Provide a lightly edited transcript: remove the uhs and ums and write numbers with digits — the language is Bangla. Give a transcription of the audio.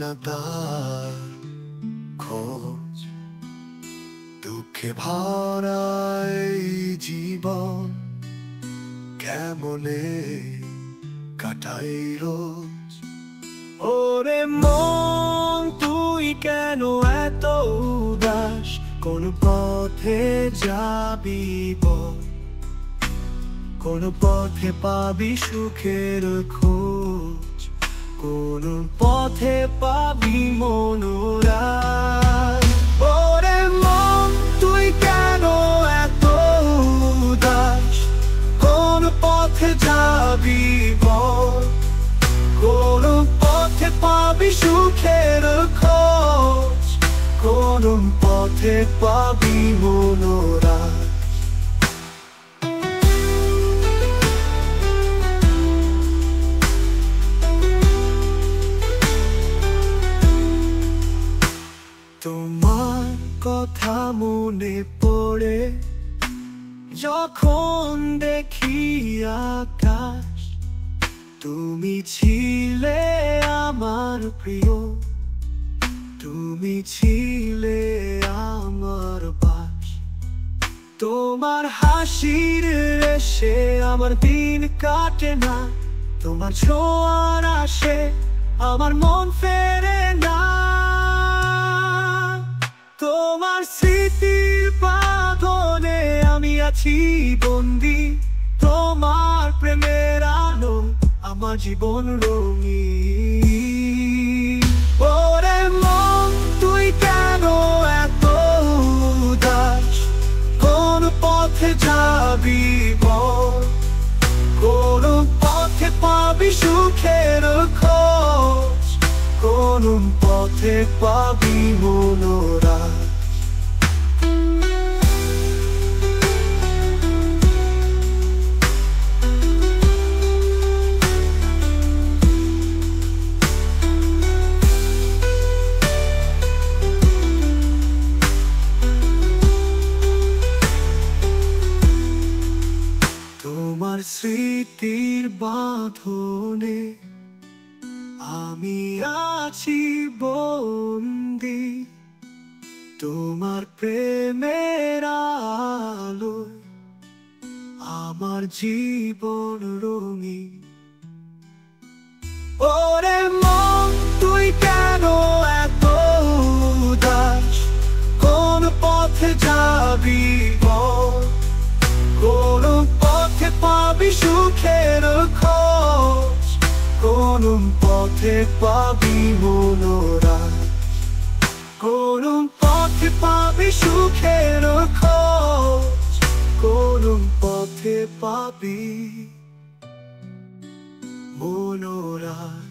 না তার খোঁজ। দুঃখে ভরা এই জীবন কেমনে কাটাই রোজ। ওরে মন তুই কেন এত উদাস, কোন পথে যাবি বল, কোন পথে পাবি সুখের খোঁজ, কোন পথে পাবি মনোরাগ। ওরে মন তুই কেন এত উদাস, কোন পথে যাবি বল, কোন পথে পাবি সুখের খোঁজ, কোন পথে পাবি মনোরাগ। তোমার কথা মনে পড়ে যখন দেখি আকাশ, তুমি ছিলে আমার প্রিয়, তুমি ছিলে আমার বাস। তোমার হাসির রেশে আমার দিন কাটে না, তোমার ছোঁয়ার আসে আমার মন ফেরে না। তোমার স্মৃতির বাঁধনে আমি আছি বন্দি, তোমার প্রেমের আলো আমার জীবন রঙিন। ওরে মন তুই কেন এত উদাস, কোন পথে যাবি বল, কোন পথে পাবি সুখের খোঁজ, কোন পথে পাবি মনোরাগ। তোমার স্মৃতির বাঁধনে আমি আছি বন্দি, তোমার প্রেমের আলোয় আমার জীবন রঙিন। ওরে মন তুই কেন এত উদাস, কোন পথে যাবি বল, কোন পথে পাবি সুখের খোঁজ, কোন পথে পাবি মনোরাগ, কোন পথে পাবি সুখের খোঁজ, কোন পথে পাবি মনোরাগ।